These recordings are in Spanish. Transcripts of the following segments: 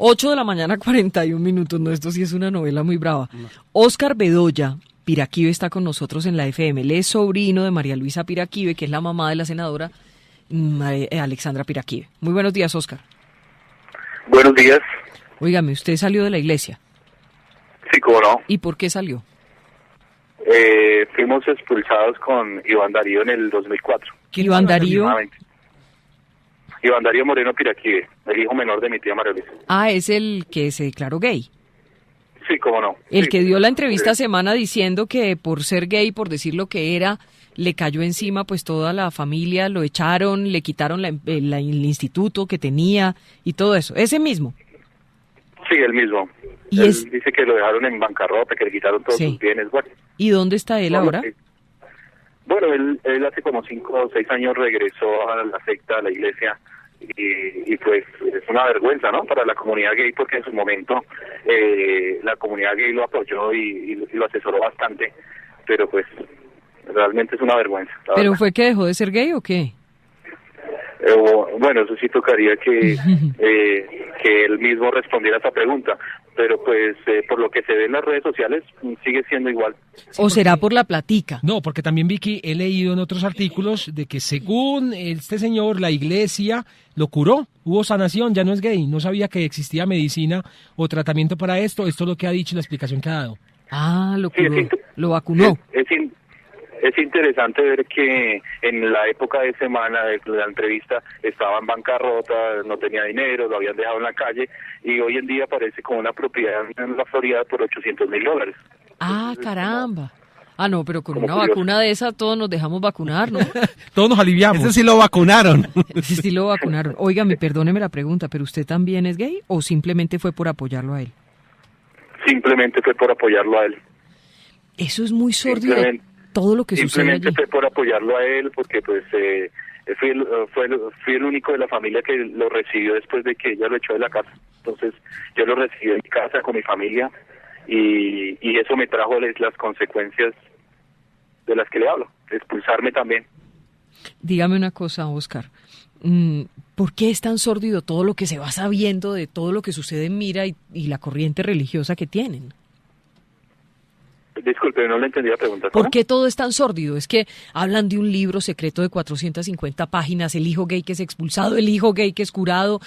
8 de la mañana, 41 minutos. No, esto sí es una novela muy brava. Óscar Bedoya Piraquive está con nosotros en la FM. Él es sobrino de María Luisa Piraquive, que es la mamá de la senadora Alexandra Piraquive. Muy buenos días, Óscar. Buenos días. Óigame, ¿usted salió de la iglesia? Sí, cómo no. ¿Y por qué salió? Fuimos expulsados con Iván Darío en el 2004. ¿Quién Iván Darío? Iván Darío Moreno Piraquive, el hijo menor de mi tía María Luisa. Ah, es el que se declaró gay. Sí, cómo no. El sí, que dio la entrevista semana diciendo que por ser gay, por decir lo que era, le cayó encima pues toda la familia, lo echaron, le quitaron el instituto que tenía y todo eso. ¿Ese mismo? Sí, el mismo. ¿Y él dice que lo dejaron en bancarrota, que le quitaron todos sus bienes. Bueno, ¿y dónde está él ahora? Bueno, él hace como 5 o 6 años regresó a la secta, a la iglesia, y pues es una vergüenza, ¿no?, para la comunidad gay, porque en su momento la comunidad gay lo apoyó y lo asesoró bastante, pero pues realmente es una vergüenza. ¿Pero fue que dejó de ser gay o qué? Bueno, eso sí tocaría que él mismo respondiera a esa pregunta, pero pues por lo que se ve en las redes sociales sigue siendo igual. ¿O será por la platica? No, porque también, Vicky, he leído en otros artículos de que según este señor, la iglesia lo curó, hubo sanación, ya no es gay, no sabía que existía medicina o tratamiento para esto, esto es lo que ha dicho, la explicación que ha dado. Ah, lo curó, lo vacunó. Es interesante ver que en la época de semana de la entrevista estaba en bancarrota, no tenía dinero, lo habían dejado en la calle y hoy en día aparece con una propiedad en la Florida por $800,000. Ah, caramba. Ah, no, pero con una curioso. Vacuna de esa todos nos dejamos vacunar, ¿no? Todos nos aliviamos. Ese sí lo vacunaron. Sí lo vacunaron. Óigame, perdóneme la pregunta, ¿pero usted también es gay o simplemente fue por apoyarlo a él? Simplemente fue por apoyarlo a él. Eso es muy sórdido. Todo lo que sucede allí. Fue por apoyarlo a él, porque pues fui el único de la familia que lo recibió después de que ella lo echó de la casa. Entonces yo lo recibí en mi casa con mi familia y eso me trajo las consecuencias de las que le hablo, expulsarme también. Dígame una cosa, Óscar. ¿Por qué es tan sórdido todo lo que se va sabiendo de todo lo que sucede en Mira y la corriente religiosa que tienen? Disculpe, no le entendí la pregunta. ¿Por qué todo es tan sórdido? Es que hablan de un libro secreto de 450 páginas, el hijo gay que es expulsado, el hijo gay que es curado,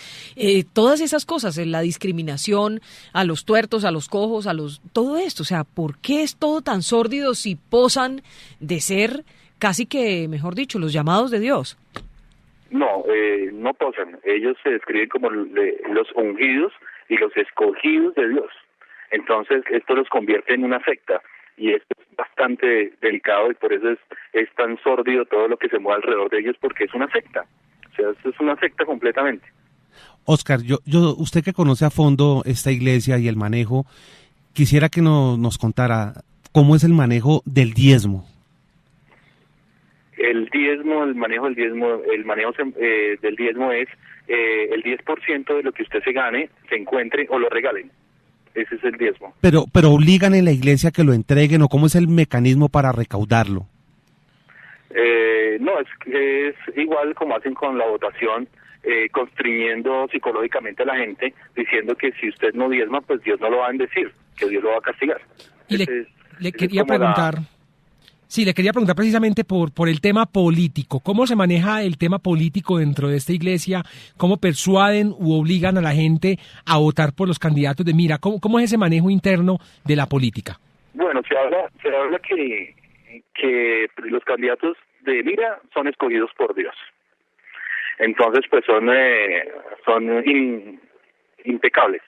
todas esas cosas, la discriminación a los tuertos, a los cojos, todo esto. O sea, ¿por qué es todo tan sórdido si posan de ser casi que, mejor dicho, los llamados de Dios? No, no posan. Ellos se describen como los ungidos y los escogidos de Dios. Entonces, esto los convierte en una secta. Y esto es bastante delicado y por eso es tan sórdido todo lo que se mueve alrededor de ellos, porque es una secta. O sea, esto es una secta completamente. Óscar, usted que conoce a fondo esta iglesia y el manejo, quisiera que nos contara cómo es el manejo del diezmo. El manejo del diezmo es el 10% de lo que usted se gane, se encuentre o lo regalen. Ese es el diezmo. Pero obligan en la iglesia que lo entreguen, ¿o cómo es el mecanismo para recaudarlo? No, es igual como hacen con la votación, constriñendo psicológicamente a la gente, diciendo que si usted no diezma, pues Dios no lo va a bendecir, que Dios lo va a castigar. Y le quería preguntar... Sí, le quería preguntar precisamente por el tema político. ¿Cómo se maneja el tema político dentro de esta iglesia? ¿Cómo persuaden u obligan a la gente a votar por los candidatos de Mira? ¿Cómo es ese manejo interno de la política? Bueno, se habla que los candidatos de Mira son escogidos por Dios. Entonces, pues son impecables.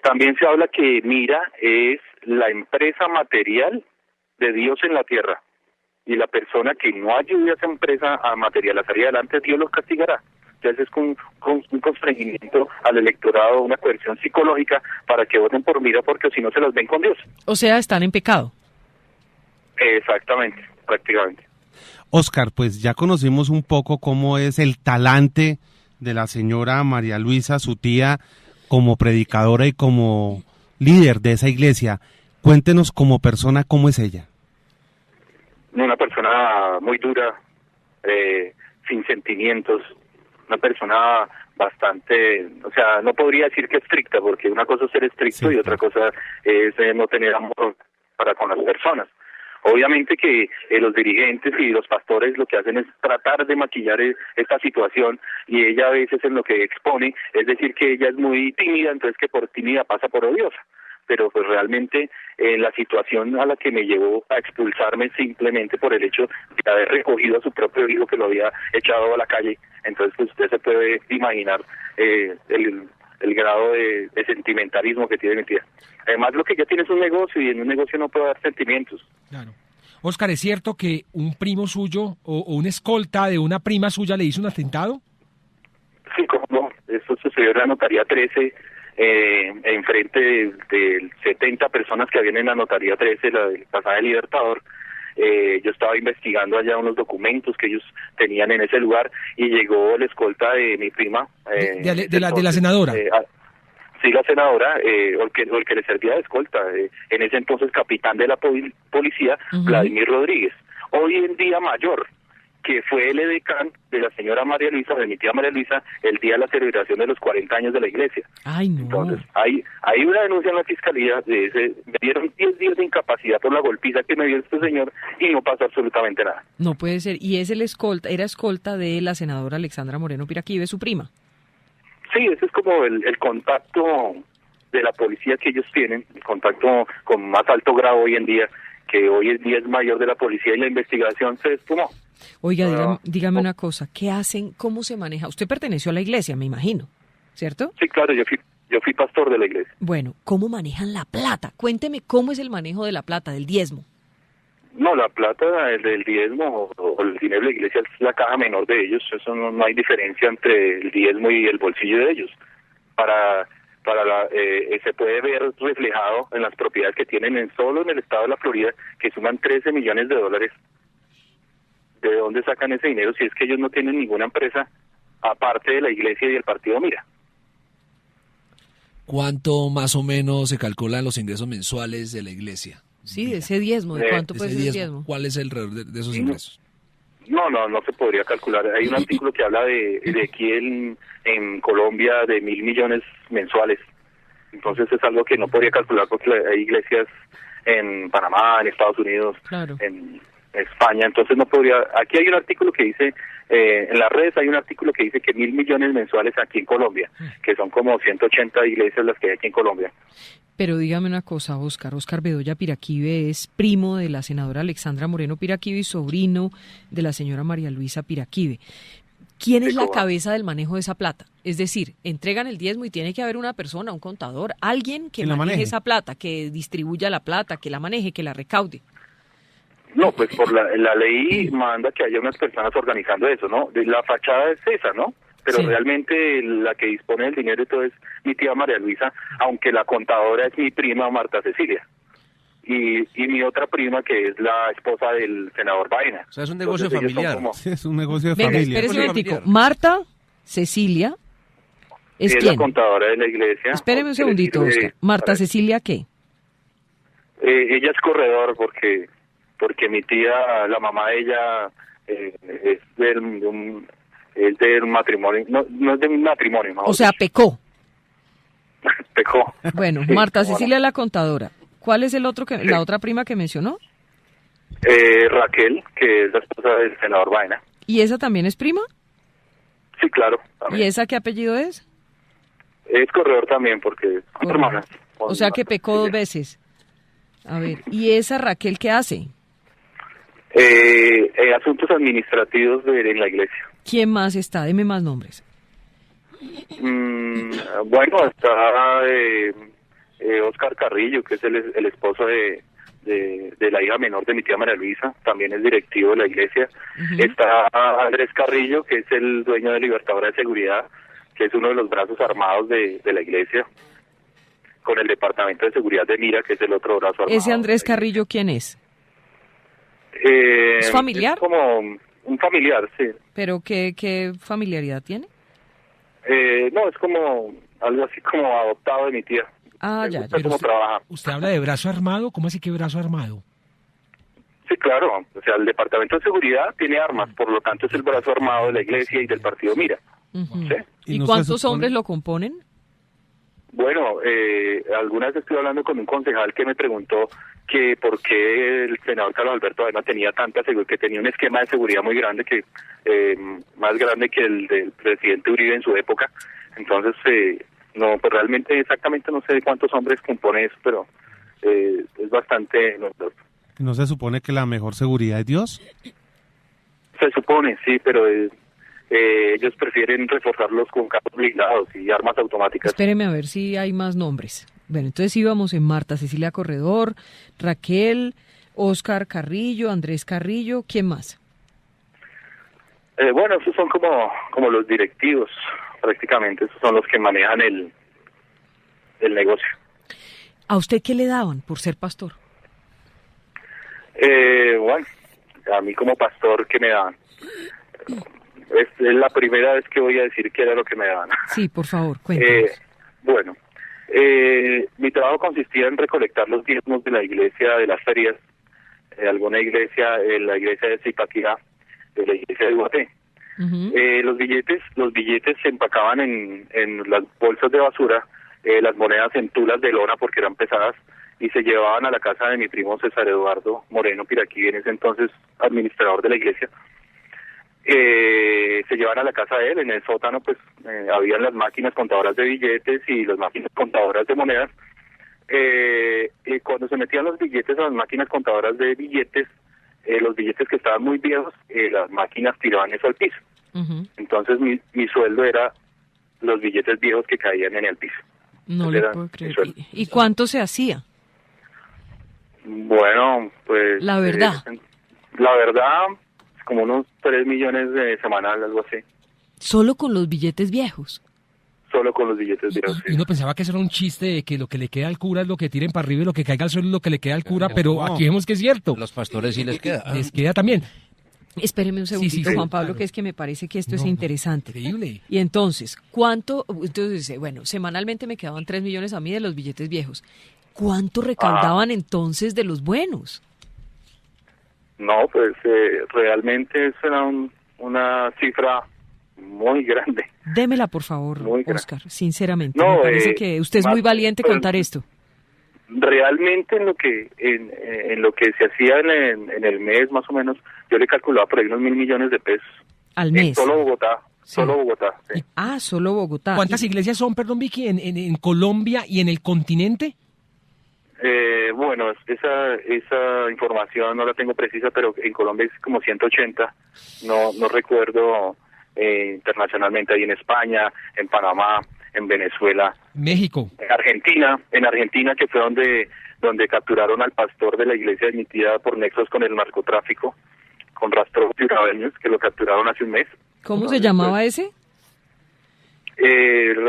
También se habla que Mira es la empresa material de Dios en la tierra. Y la persona que no ayude a esa empresa a material a salir adelante, Dios los castigará. Entonces es un constreñimiento al electorado, una coerción psicológica para que voten por Mira, porque si no se las ven con Dios. O sea, están en pecado. Exactamente, prácticamente. Óscar, pues ya conocimos un poco cómo es el talante de la señora María Luisa, su tía, como predicadora y como líder de esa iglesia. Cuéntenos como persona, ¿cómo es ella? Una persona muy dura, sin sentimientos, una persona bastante, o sea, no podría decir que estricta, porque una cosa es ser estricto y otra cosa es no tener amor para con las personas. Obviamente que los dirigentes y los pastores lo que hacen es tratar de maquillar esta situación, y ella a veces en lo que expone es decir que ella es muy tímida, entonces que por tímida pasa por odiosa. Pero pues realmente la situación a la que me llevó a expulsarme simplemente por el hecho de haber recogido a su propio hijo que lo había echado a la calle, entonces pues usted se puede imaginar el grado de sentimentalismo que tiene mi tía. Además lo que ella tiene es un negocio, y en un negocio no puede haber sentimientos. Claro. Óscar, ¿es cierto que un primo suyo o una escolta de una prima suya le hizo un atentado? Sí, como no, eso sucedió en la notaría 13, enfrente de 70 personas que habían en la notaría 13, la del pasaje Libertador. Yo estaba investigando allá unos documentos que ellos tenían en ese lugar, y llegó la escolta de mi prima. De la senadora. Sí, la senadora, o el que le servía de escolta, en ese entonces capitán de la policía, Vladimir Rodríguez, hoy en día mayor, que fue el edecán de la señora María Luisa, de mi tía María Luisa, el día de la celebración de los 40 años de la iglesia. Ay, no. Entonces, hay una denuncia en la fiscalía me dieron 10 días de incapacidad por la golpiza que me dio este señor, y no pasó absolutamente nada. No puede ser. Y es era escolta de la senadora Alexandra Moreno Piraquive, su prima. Sí, ese es como el contacto de la policía que ellos tienen, el contacto con más alto grado hoy en día, que hoy en día es mayor de la policía, y la investigación se esfumó. Oiga, dígame una cosa, ¿qué hacen? ¿Cómo se maneja? Usted perteneció a la iglesia, me imagino, ¿cierto? Sí, claro, yo fui pastor de la iglesia. Bueno, ¿cómo manejan la plata? Cuénteme cómo es el manejo de la plata, del diezmo. No, la plata del diezmo o el dinero de la iglesia es la caja menor de ellos. Eso no hay diferencia entre el diezmo y el bolsillo de ellos. Se puede ver reflejado en las propiedades que tienen solo en el estado de la Florida, que suman 13 millones de dólares. ¿De dónde sacan ese dinero si es que ellos no tienen ninguna empresa aparte de la iglesia y el partido Mira? ¿Cuánto más o menos se calculan los ingresos mensuales de la iglesia? Sí, de ese diezmo, ¿de cuánto puede ser el diezmo? ¿Cuál es el alrededor de esos ingresos? No se podría calcular. Hay un artículo que habla de aquí en Colombia de 1.000 millones mensuales. Entonces es algo que no podría calcular, porque hay iglesias en Panamá, en Estados Unidos, claro, en España, entonces no podría. Aquí hay un artículo que dice, en las redes hay un artículo que dice que 1.000 millones mensuales aquí en Colombia, que son como 180 iglesias las que hay aquí en Colombia. Pero dígame una cosa, Óscar Bedoya Piraquive es primo de la senadora Alexandra Moreno Piraquive y sobrino de la señora María Luisa Piraquive. ¿Quién es la cabeza del manejo de esa plata? Es decir, entregan el diezmo y tiene que haber una persona, un contador, alguien que maneje esa plata, que distribuya la plata, que la maneje, que la recaude. No, pues por la ley manda que haya unas personas organizando eso, ¿no? La fachada es esa, ¿no? Pero sí, realmente la que dispone del dinero y todo es mi tía María Luisa, aunque la contadora es mi prima Marta Cecilia. Y mi otra prima, que es la esposa del senador Baena. O sea, es un negocio familiar. Sí, es un negocio de Venga, familia. Espérese un momentico. Marta Cecilia es ¿quién? La contadora de la iglesia. Espéreme un segundito, Óscar. ¿Marta Cecilia qué? Ella es corredor porque mi tía, la mamá de ella, es del matrimonio, no es de un matrimonio. O sea, pecó. Pecó. Bueno, sí, Marta Cecilia es la contadora. ¿Cuál es el otro la otra prima que mencionó? Raquel, que es la esposa del senador Baena. ¿Y esa también es prima? Sí, claro. También. ¿Y esa qué apellido es? Es corredor también, porque son hermanas. O sea que pecó 2 veces. A ver, ¿y esa Raquel qué hace? Asuntos administrativos en la iglesia. ¿Quién más está? Deme más nombres. Bueno, está Óscar Carrillo, que es el esposo de la hija menor de mi tía María Luisa, también es directivo de la iglesia. Está Andrés Carrillo, que es el dueño de Libertadora de Seguridad, que es uno de los brazos armados de la iglesia, con el Departamento de Seguridad de Mira, que es el otro brazo armado. ¿Ese Andrés Carrillo quién es? ¿Es familiar? Es como un familiar, sí. ¿Pero qué familiaridad tiene? No, es como algo así como adoptado de mi tía. Ah, ya. ¿Cómo trabaja? ¿Usted habla de brazo armado? ¿Cómo así que brazo armado? Sí, claro. O sea, el Departamento de Seguridad tiene armas, por lo tanto es el brazo armado de la iglesia y del partido Mira. Ujú. ¿Sí? ¿Y no se cuántos supone- hombres lo componen? Bueno, alguna vez estuve hablando con un concejal que me preguntó que por qué el senador Carlos Alberto Avena tenía tanta seguridad, que tenía un esquema de seguridad muy grande, que más grande que el del presidente Uribe en su época. Entonces, no, pues realmente exactamente no sé cuántos hombres compone eso, pero es bastante notorio. ¿No se supone que la mejor seguridad es Dios? Se supone, sí, pero ellos prefieren reforzarlos con carros blindados y armas automáticas. Espéreme a ver si hay más nombres. Bueno, entonces íbamos en Marta Cecilia Corredor, Raquel, Óscar Carrillo, Andrés Carrillo, ¿quién más? Bueno, esos son como los directivos, prácticamente, esos son los que manejan el negocio. ¿A usted qué le daban por ser pastor? Bueno, a mí como pastor, ¿qué me daban? Es la primera vez que voy a decir qué era lo que me daban. Sí, por favor, cuéntenos. Bueno, mi trabajo consistía en recolectar los diezmos de la iglesia, de las ferias, alguna iglesia, la iglesia de Zipaquirá, de la iglesia de Guaté. Ujú. Los billetes se empacaban en las bolsas de basura, las monedas en tulas de lona porque eran pesadas, y se llevaban a la casa de mi primo César Eduardo Moreno Piraquí, en ese entonces administrador de la iglesia. Se llevaban a la casa de él, en el sótano pues habían las máquinas contadoras de billetes y las máquinas contadoras de monedas. Y cuando se metían los billetes a las máquinas contadoras de billetes, los billetes que estaban muy viejos, las máquinas tiraban eso al piso. Ujú. Entonces mi sueldo era los billetes viejos que caían en el piso. No Ese le era puedo mi creer. sueldo. ¿Y cuánto se hacía? Bueno, pues... La verdad. La verdad, como unos 3 millones de semanal, algo así. Solo con los billetes viejos. Solo con los billetes viejos. Y uno pensaba que eso era un chiste de que lo que le queda al cura es lo que tiren para arriba y lo que caiga al suelo es lo que le queda al cura, pero aquí vemos que es cierto. Los pastores sí les queda. Les queda también. Espéreme un segundito, sí, Juan Pablo, claro. que es que me parece que esto es No, interesante. Increíble. Y entonces, ¿cuánto? Entonces dice, bueno, semanalmente me quedaban 3 millones a mí de los billetes viejos. ¿Cuánto recaudaban entonces de los buenos? No, pues realmente eso era una cifra muy grande. Démela, por favor, Muy grande. Oscar, sinceramente. No, me parece que usted es muy más- valiente pues, contar esto. Realmente en lo que se hacía en el mes más o menos, yo le calculaba por ahí unos 1.000 millones de pesos. Al En mes. solo Bogotá. Sí. Solo Bogotá. Sí. Solo Bogotá. ¿Cuántas iglesias son, perdón, Vicky, en Colombia y en el continente? Bueno, esa información no la tengo precisa, pero en Colombia es como 180. No recuerdo internacionalmente. Ahí en España, en Panamá, en Venezuela, México. en Argentina, que fue donde capturaron al pastor de la iglesia admitida por nexos con el narcotráfico, con rastros urabeños, que lo capturaron hace un mes. ¿Cómo se llamaba ese?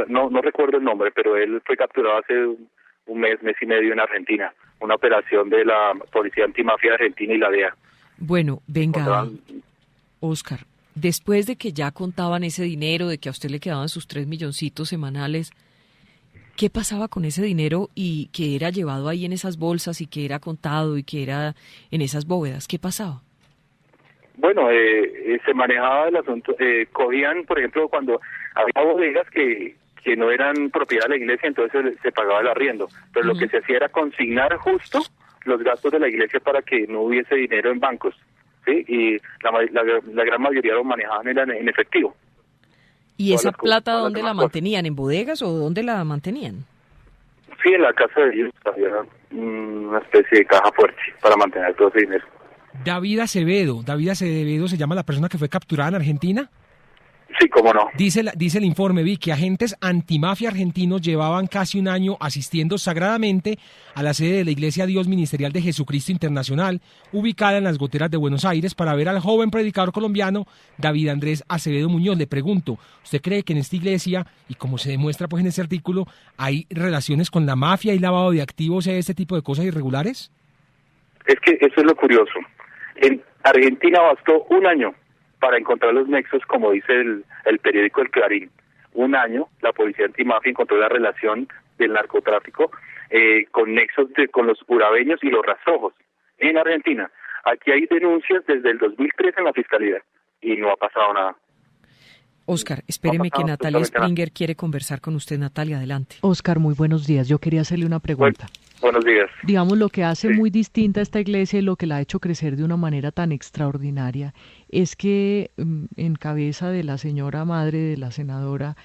No recuerdo el nombre, pero él fue capturado hace un mes y medio en Argentina, una operación de la Policía Antimafia de Argentina y la DEA. Bueno, venga, Contaban- Oscar, después de que ya contaban ese dinero, de que a usted le quedaban sus 3 milloncitos semanales, ¿qué pasaba con ese dinero y que era llevado ahí en esas bolsas y que era contado y que era en esas bóvedas? ¿Qué pasaba? Bueno, se manejaba el asunto, cogían, por ejemplo, cuando había bodegas que no eran propiedad de la iglesia, entonces se pagaba el arriendo, pero lo que se hacía era consignar justo los gastos de la iglesia para que no hubiese dinero en bancos, ¿sí? Y la gran mayoría lo manejaban en efectivo. ¿Y Todas esa las plata todas las dónde la demás cosas. mantenían? ¿En bodegas o dónde la mantenían? Sí, en la casa de ellos había una especie de caja fuerte para mantener todo ese dinero. David Acevedo se llama la persona que fue capturada en Argentina. Sí, cómo no. Dice el informe, vi que agentes antimafia argentinos llevaban casi un año asistiendo sagradamente a la sede de la Iglesia Dios Ministerial de Jesucristo Internacional, ubicada en las Goteras de Buenos Aires, para ver al joven predicador colombiano David Andrés Acevedo Muñoz. Le pregunto, ¿usted cree que en esta iglesia, y como se demuestra pues en este artículo, hay relaciones con la mafia y lavado de activos y este tipo de cosas irregulares? Es que eso es lo curioso. En Argentina bastó un año para encontrar los nexos, como dice el periódico El Clarín. Un año, la policía antimafia encontró la relación del narcotráfico con nexos con los urabeños y los rastrojos en Argentina. Aquí hay denuncias desde el 2003 en la fiscalía y no ha pasado nada. Oscar, espéreme que Natalia Springer quiere conversar con usted. Natalia, adelante. Oscar, muy buenos días. Yo quería hacerle una pregunta. Buenos días. Digamos, lo que hace muy distinta a esta iglesia y lo que la ha hecho crecer de una manera tan extraordinaria es que en cabeza de la señora madre de la senadora,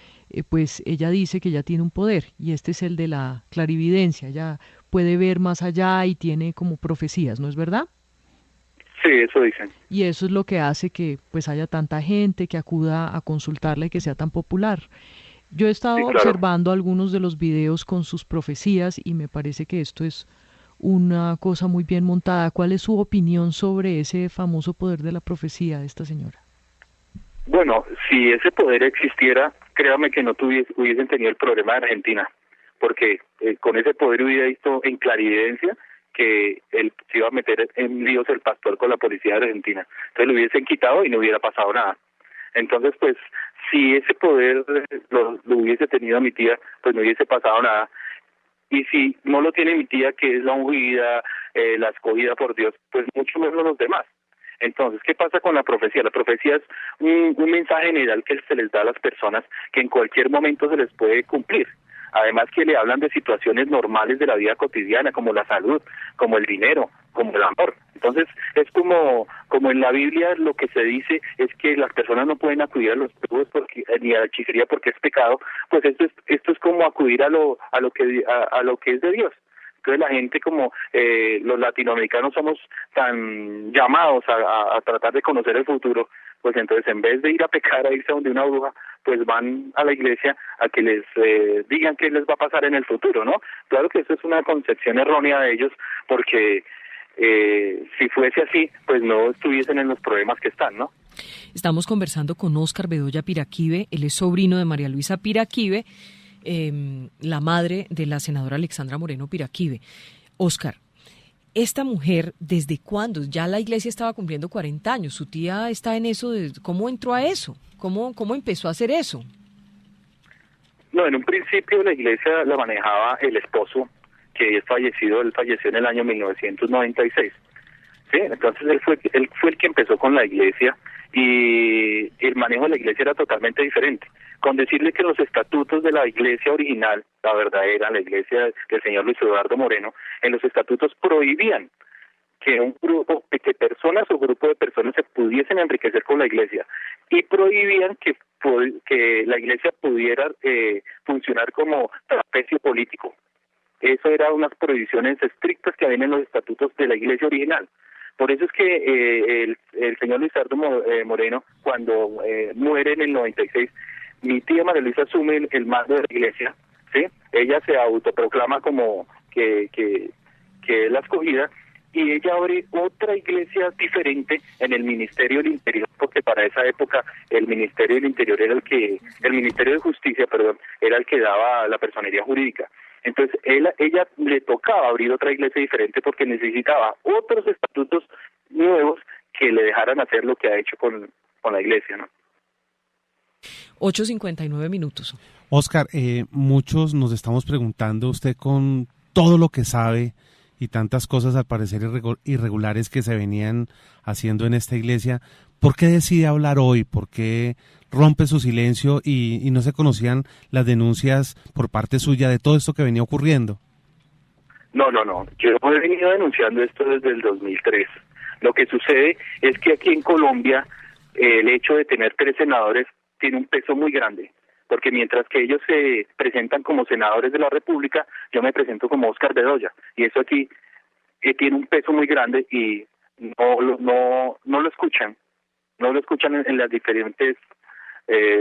pues ella dice que ella tiene un poder y este es el de la clarividencia. Ella puede ver más allá y tiene como profecías, ¿no es verdad? Sí, eso dicen. Y eso es lo que hace que pues haya tanta gente que acuda a consultarla y que sea tan popular. Yo he estado observando algunos de los videos con sus profecías y me parece que esto es una cosa muy bien montada. ¿Cuál es su opinión sobre ese famoso poder de la profecía de esta señora? Bueno, si ese poder existiera, créame que no hubiesen tenido el problema de Argentina, porque con ese poder hubiera visto en clarividencia que él se iba a meter en líos el pastor con la policía de Argentina. Entonces lo hubiesen quitado y no hubiera pasado nada. Entonces, pues, si ese poder lo hubiese tenido mi tía, pues no hubiese pasado nada. Y si no lo tiene mi tía, que es la ungida, la escogida por Dios, pues mucho menos los demás. Entonces, ¿qué pasa con la profecía? La profecía es un mensaje general que se les da a las personas que en cualquier momento se les puede cumplir. Además que le hablan de situaciones normales de la vida cotidiana, como la salud, como el dinero, como el amor. Entonces, es como en la Biblia lo que se dice es que las personas no pueden acudir a los brujos ni a la hechicería porque es pecado. Pues esto es como acudir a lo que es de Dios. Entonces la gente como los latinoamericanos somos tan llamados a tratar de conocer el futuro, pues entonces en vez de ir a pecar, a irse a donde una bruja, pues van a la iglesia a que les digan qué les va a pasar en el futuro, ¿no? Claro que eso es una concepción errónea de ellos, porque si fuese así, pues no estuviesen en los problemas que están, ¿no? Estamos conversando con Óscar Bedoya Piraquive, él es sobrino de María Luisa Piraquive, la madre de la senadora Alexandra Moreno Piraquive. Óscar, esta mujer, ¿desde cuándo? Ya la iglesia estaba cumpliendo 40 años. Su tía está en eso. ¿Cómo entró a eso? ¿Cómo empezó a hacer eso? No, en un principio la iglesia la manejaba el esposo, que es fallecido. Él falleció en el año 1996. ¿Sí? Entonces él fue el que empezó con la iglesia y el manejo de la iglesia era totalmente diferente. Con decirle que los estatutos de la iglesia original, la verdadera, la iglesia del señor Luis Eduardo Moreno, en los estatutos prohibían que que personas o grupo de personas se pudiesen enriquecer con la iglesia y prohibían que la iglesia pudiera funcionar como trapecio político. Eso eran unas prohibiciones estrictas que habían en los estatutos de la iglesia original. Por eso es que el señor Luis Eduardo Moreno, cuando muere en el 96, mi tía María Luisa asume el mando de la iglesia, ¿sí? Ella se autoproclama como que es la escogida y ella abre otra iglesia diferente en el Ministerio del Interior, porque para esa época el Ministerio del Interior era el Ministerio de Justicia, era el que daba la personería jurídica. Entonces ella le tocaba abrir otra iglesia diferente porque necesitaba otros estatutos nuevos que le dejaran hacer lo que ha hecho con la iglesia, ¿no? 8:59 minutos. Óscar, muchos nos estamos preguntando, usted con todo lo que sabe y tantas cosas al parecer irregulares que se venían haciendo en esta iglesia, ¿por qué decide hablar hoy? ¿Por qué rompe su silencio y no se conocían las denuncias por parte suya de todo esto que venía ocurriendo? No. Yo he venido denunciando esto desde el 2003. Lo que sucede es que aquí en Colombia el hecho de tener 3 senadores tiene un peso muy grande, porque mientras que ellos se presentan como senadores de la República, yo me presento como Óscar Bedoya, y eso aquí tiene un peso muy grande y no lo escuchan, en las diferentes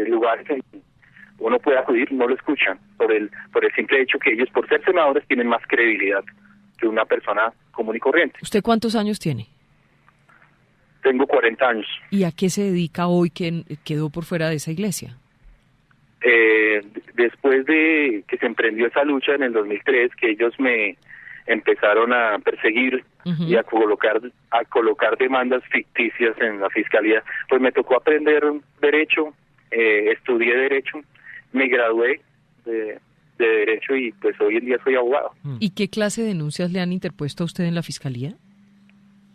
lugares que uno puede acudir, no lo escuchan, por el simple hecho que ellos, por ser senadores, tienen más credibilidad que una persona común y corriente. ¿Usted cuántos años tiene? Tengo 40 años. ¿Y a qué se dedica hoy que quedó por fuera de esa iglesia? Después de que se emprendió esa lucha en el 2003, que ellos me empezaron a perseguir y a colocar demandas ficticias en la fiscalía, pues me tocó aprender derecho, estudié derecho, me gradué de derecho y pues hoy en día soy abogado. ¿Y qué clase de denuncias le han interpuesto a usted en la fiscalía?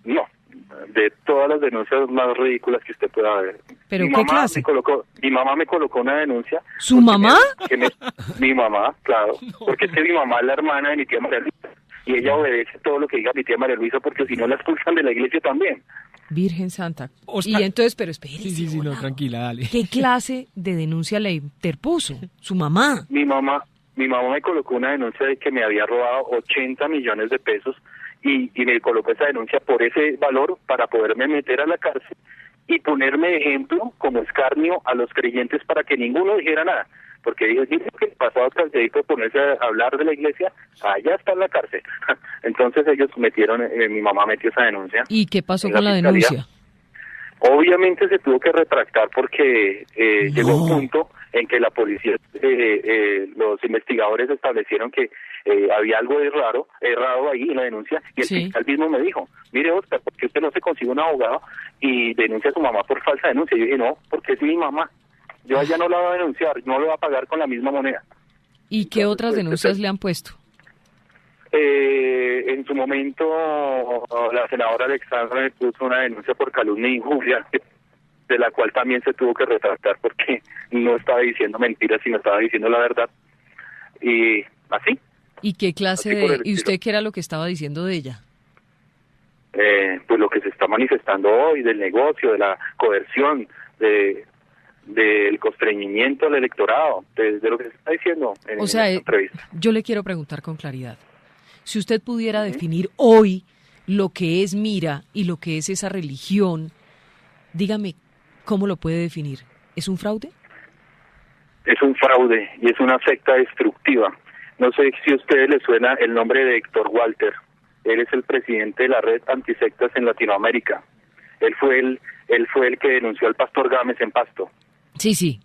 No, de todas las denuncias más ridículas que usted pueda ver. ¿Pero qué clase? Mi mamá me colocó una denuncia. ¿Su mamá? Mi mamá, claro. Porque es que mi mamá es la hermana de mi tía María Luisa. Y ella obedece todo lo que diga mi tía María Luisa, porque si no la expulsan de la iglesia también. Virgen Santa. Oscar, y entonces, pero espérese. Sí, no, tranquila, dale. ¿Qué clase de denuncia le interpuso? ¿Su mamá? Mi mamá me colocó una denuncia de que me había robado 80 millones de pesos y me colocó esa denuncia por ese valor para poderme meter a la cárcel y ponerme de ejemplo como escarnio a los creyentes para que ninguno dijera nada. Porque dijo que pasado caldeito ponerse a hablar de la iglesia, allá está en la cárcel. Entonces ellos mi mamá metió esa denuncia. ¿Y qué pasó con la denuncia? Obviamente se tuvo que retractar porque llegó un punto en que la policía, los investigadores establecieron que había algo errado ahí en la denuncia, y el fiscal mismo me dijo, mire Oscar, ¿por qué usted no se consigue un abogado y denuncia a su mamá por falsa denuncia? Yo dije, no, porque es mi mamá. Yo allá no la voy a denunciar, no lo va a pagar con la misma moneda. ¿Y qué otras denuncias le han puesto? En su momento, la senadora Alexandra me puso una denuncia por calumnia e injuria, de la cual también se tuvo que retractar porque no estaba diciendo mentiras, sino estaba diciendo la verdad. Y así. ¿Y qué clase ¿y usted qué era lo que estaba diciendo de ella? Pues lo que se está manifestando hoy, del negocio, de la coerción, del constreñimiento al electorado, de lo que se está diciendo en esta entrevista. Yo le quiero preguntar con claridad. Si usted pudiera definir hoy lo que es Mira y lo que es esa religión, dígame, ¿cómo lo puede definir? ¿Es un fraude? Es un fraude y es una secta destructiva. No sé si a ustedes les suena el nombre de Héctor Walter. Él es el presidente de la red antisectas en Latinoamérica. Él fue el que denunció al pastor Gámez en Pasto. Sí.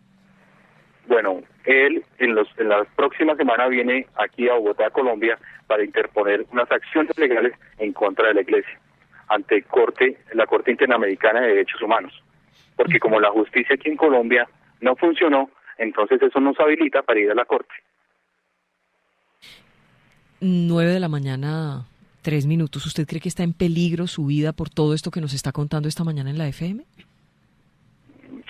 Bueno, él en la próxima semana viene aquí a Bogotá, Colombia, para interponer unas acciones legales en contra de la iglesia ante la Corte Interamericana de Derechos Humanos. Porque como la justicia aquí en Colombia no funcionó, entonces eso nos habilita para ir a la Corte. 9:03 a.m. ¿Usted cree que está en peligro su vida por todo esto que nos está contando esta mañana en la FM?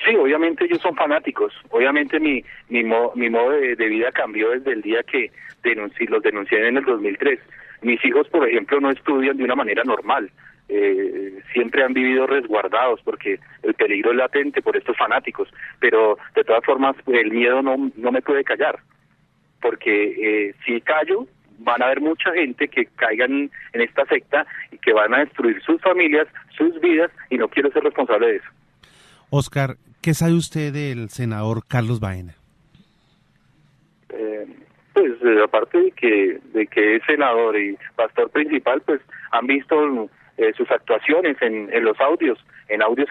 Sí, obviamente ellos son fanáticos. Obviamente mi modo de vida cambió desde el día que los denuncié en el 2003. Mis hijos, por ejemplo, no estudian de una manera normal. Siempre han vivido resguardados porque el peligro es latente por estos fanáticos. Pero de todas formas, el miedo no me puede callar. Porque si callo, van a haber mucha gente que caigan en esta secta y que van a destruir sus familias, sus vidas, y no quiero ser responsable de eso. Oscar, ¿qué sabe usted del senador Carlos Baena? Pues aparte de que es senador y pastor principal, pues han visto sus actuaciones en los audios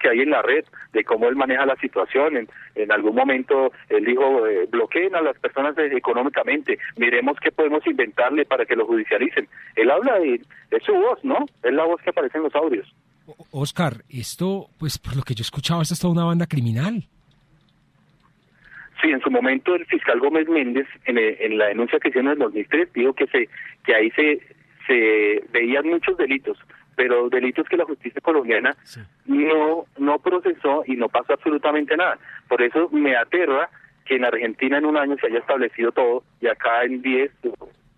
que hay en la red, de cómo él maneja la situación. En algún momento él dijo, bloqueen a las personas económicamente, miremos qué podemos inventarle para que lo judicialicen. Él habla es su voz, ¿no? Es la voz que aparece en los audios. Oscar, esto, pues por lo que yo he escuchado, esto es toda una banda criminal. Sí, en su momento el fiscal Gómez Méndez, en la denuncia que hicieron en el 2003, dijo que ahí se veían muchos delitos, pero delitos que la justicia colombiana no procesó y no pasó absolutamente nada. Por eso me aterra que en Argentina en un año se haya establecido todo y acá en 10,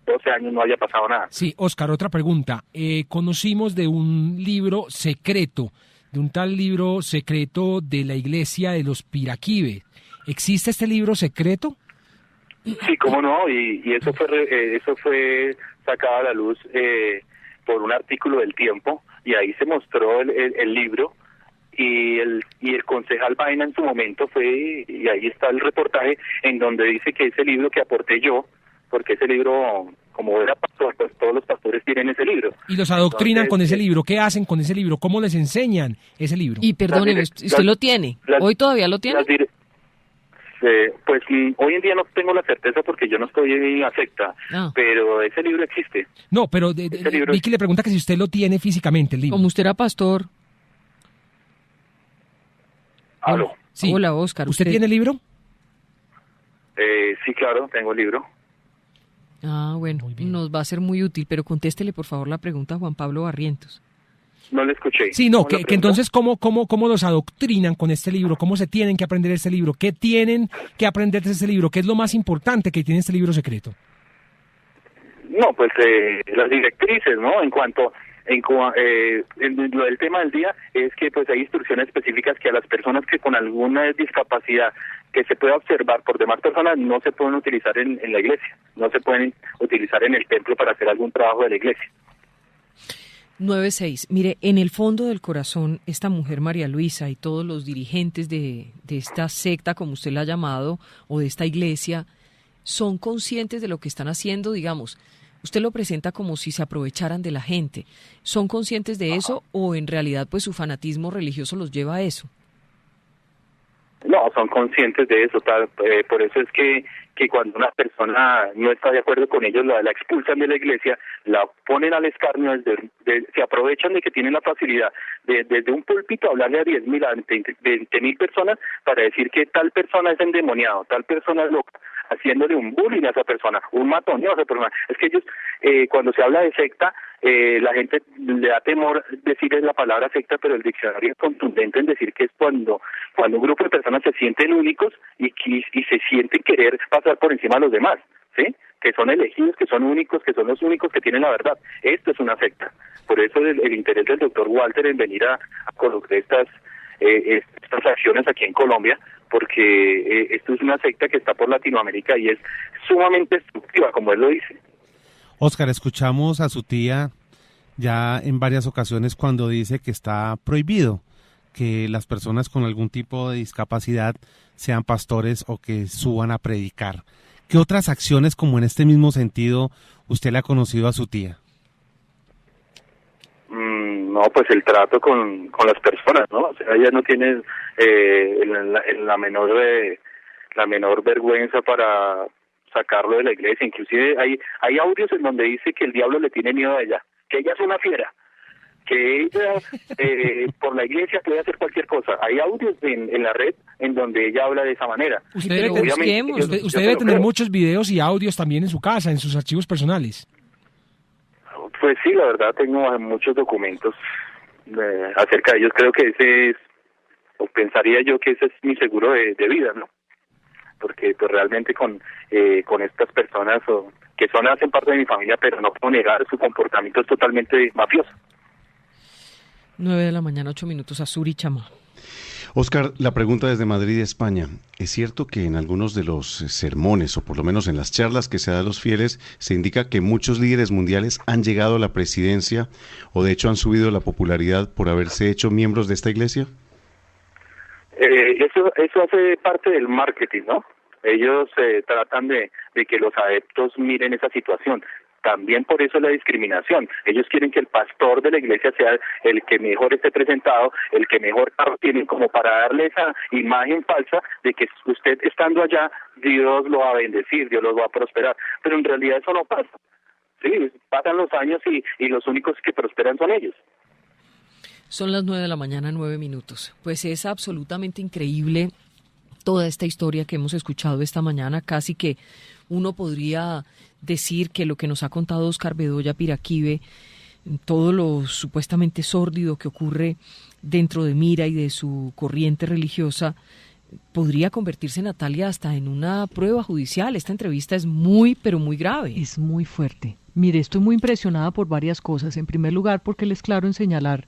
12 años no haya pasado nada. Sí, Oscar, otra pregunta. Conocimos de un libro secreto, de un tal libro secreto de la iglesia de los Piraquibes. ¿Existe este libro secreto? Sí, cómo no, y eso fue sacado a la luz por un artículo del Tiempo, y ahí se mostró el libro, y el concejal Baena en su momento y ahí está el reportaje en donde dice que ese libro que aporté yo, porque ese libro, como era pastor, pues todos los pastores tienen ese libro. Y los adoctrinan. Entonces, con ese libro. ¿Qué hacen con ese libro? ¿Cómo les enseñan ese libro? Y perdóneme, ¿usted lo tiene? ¿Hoy todavía lo tiene? Pues hoy en día no tengo la certeza porque yo no estoy en la secta, pero ese libro existe. No, pero Vicky le pregunta que si usted lo tiene físicamente, el libro. Como usted era pastor. ¿Aló? Sí. Hola, Oscar. ¿Usted tiene el libro? Sí, claro, tengo el libro. Bueno, nos va a ser muy útil, pero contéstele por favor la pregunta a Juan Pablo Barrientos. No le escuché. Sí, no, que entonces, ¿cómo los adoctrinan con este libro? ¿Cómo se tienen que aprender este libro? ¿Qué tienen que aprender de este libro? ¿Qué es lo más importante que tiene este libro secreto? No, pues las directrices, ¿no? En lo del tema del día es que pues hay instrucciones específicas que a las personas que con alguna discapacidad que se pueda observar por demás personas no se pueden utilizar en la iglesia, no se pueden utilizar en el templo para hacer algún trabajo de la iglesia. 9-6. Mire, en el fondo del corazón, esta mujer María Luisa y todos los dirigentes de esta secta, como usted la ha llamado, o de esta iglesia, son conscientes de lo que están haciendo, digamos. Usted lo presenta como si se aprovecharan de la gente. ¿Son conscientes de eso o en realidad pues su fanatismo religioso los lleva a eso? No, son conscientes de eso, por eso es que cuando una persona no está de acuerdo con ellos, la expulsan de la iglesia, la ponen al escarnio, se aprovechan de que tienen la facilidad de desde un púlpito hablarle a 10.000, a 20.000 personas para decir que tal persona es endemoniado, tal persona es loca, haciéndole un bullying a esa persona, un matoneo a esa persona. Es que ellos, cuando se habla de secta, la gente le da temor decir la palabra secta, pero el diccionario es contundente en decir que es cuando un grupo de personas se sienten únicos y se sienten querer pasar por encima de los demás, ¿sí? Que son elegidos, que son únicos, que son los únicos que tienen la verdad. Esto es una secta. Por eso el interés del doctor Walter en venir a colocar estas acciones aquí en Colombia, porque esto es una secta que está por Latinoamérica y es sumamente destructiva, como él lo dice. Óscar, escuchamos a su tía ya en varias ocasiones cuando dice que está prohibido que las personas con algún tipo de discapacidad sean pastores o que suban a predicar. ¿Qué otras acciones como en este mismo sentido usted le ha conocido a su tía? No, pues el trato con las personas, ¿no? O sea, ella no tiene la menor vergüenza para sacarlo de la iglesia. Inclusive hay audios en donde dice que el diablo le tiene miedo a ella, que ella es una fiera, que ella por la iglesia puede hacer cualquier cosa. Hay audios en la red en donde ella habla de esa manera. Usted debe tener muchos videos y audios también en su casa, en sus archivos personales. Pues sí, la verdad tengo muchos documentos acerca de ellos. Creo que ese es, o pensaría yo que ese es mi seguro de vida, ¿no? Porque pues realmente con estas personas que hacen parte de mi familia, pero no puedo negar, su comportamiento es totalmente mafioso. 9:08 a.m, Azuri Chama. Óscar, la pregunta desde Madrid, España. ¿Es cierto que en algunos de los sermones, o por lo menos en las charlas que se da a los fieles, se indica que muchos líderes mundiales han llegado a la presidencia o de hecho han subido la popularidad por haberse hecho miembros de esta iglesia? Eso hace parte del marketing, ¿no? Ellos tratan de que los adeptos miren esa situación. También por eso la discriminación. Ellos quieren que el pastor de la iglesia sea el que mejor esté presentado, el que mejor carro tiene, como para darle esa imagen falsa de que usted estando allá, Dios lo va a bendecir, Dios los va a prosperar. Pero en realidad eso no pasa. Sí, pasan los años y los únicos que prosperan son ellos. Son las 9:09 a.m. Pues es absolutamente increíble toda esta historia que hemos escuchado esta mañana. Casi que uno podría decir que lo que nos ha contado Óscar Bedoya Piraquive, todo lo supuestamente sórdido que ocurre dentro de Mira y de su corriente religiosa, podría convertirse, Natalia, hasta en una prueba judicial. Esta entrevista es muy, pero muy grave. Es muy fuerte. Mire, estoy muy impresionada por varias cosas. En primer lugar, porque él es claro en señalar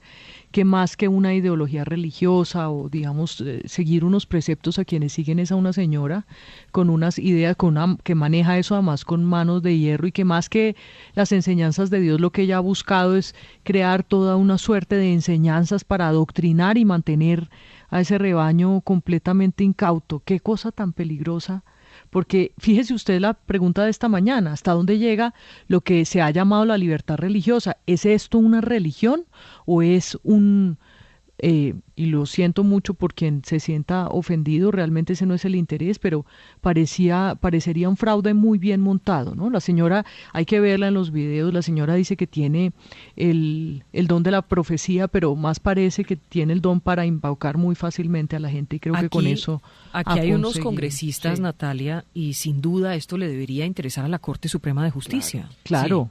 que más que una ideología religiosa o, digamos, seguir unos preceptos a quienes siguen es a una señora con unas ideas, que maneja eso además con manos de hierro, y que más que las enseñanzas de Dios, lo que ella ha buscado es crear toda una suerte de enseñanzas para adoctrinar y mantener a ese rebaño completamente incauto. Qué cosa tan peligrosa. Porque fíjese usted la pregunta de esta mañana, ¿hasta dónde llega lo que se ha llamado la libertad religiosa? ¿Es esto una religión o es y lo siento mucho por quien se sienta ofendido, realmente ese no es el interés, pero parecería un fraude muy bien montado, ¿no? La señora, hay que verla en los videos, la señora dice que tiene el don de la profecía, pero más parece que tiene el don para embaucar muy fácilmente a la gente, y creo que con eso aquí hay unos congresistas, sí, Natalia, y sin duda esto le debería interesar a la Corte Suprema de Justicia. Claro.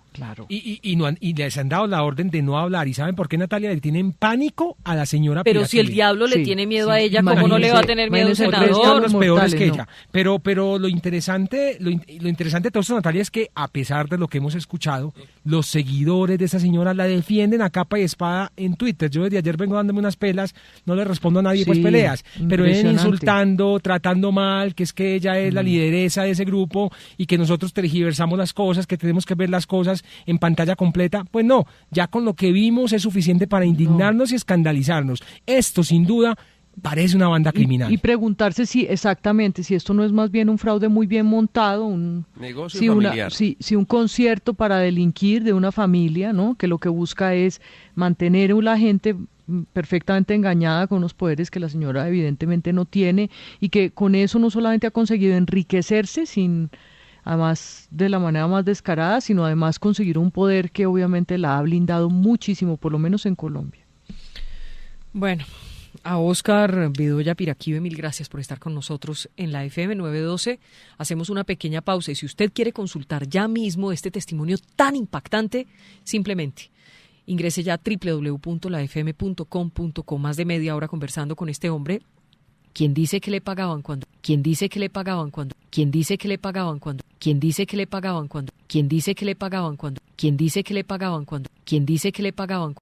Y les han dado la orden de no hablar. ¿Y saben por qué, Natalia? Le tienen pánico a la señora Pero Piraquí. Si el diablo le tiene miedo a ella, ¿cómo no le va a tener miedo a un senador? Los peores que ella. Pero lo interesante de todo esto, Natalia, es que a pesar de lo que hemos escuchado, los seguidores de esa señora la defienden a capa y espada en Twitter. Yo desde ayer vengo dándome unas pelas, no le respondo a nadie, pues peleas, pero vienen insultando, tratando mal, que es que ella es la lideresa de ese grupo y que nosotros tergiversamos las cosas, que tenemos que ver las cosas en pantalla completa. Pues no, ya con lo que vimos es suficiente para indignarnos y escandalizarnos. Esto, sin duda, parece una banda criminal. Y preguntarse si esto no es más bien un fraude muy bien montado, un negocio familiar. Si un concierto para delinquir de una familia, ¿no? Que lo que busca es mantener a la gente perfectamente engañada con unos poderes que la señora evidentemente no tiene, y que con eso no solamente ha conseguido enriquecerse además de la manera más descarada, sino además conseguir un poder que obviamente la ha blindado muchísimo, por lo menos en Colombia. Bueno, a Óscar Bedoya Piraquive, mil gracias por estar con nosotros en la FM 912. Hacemos una pequeña pausa y si usted quiere consultar ya mismo este testimonio tan impactante, simplemente ingrese ya a www.lafm.com.co. Más de media hora conversando con este hombre, quien dice que le pagaban cuando, quien dice que le pagaban cuando, quien dice que le pagaban cuando, quien dice que le pagaban cuando, quien dice que le pagaban cuando, quien dice que le pagaban cuando, quien dice que le pagaban.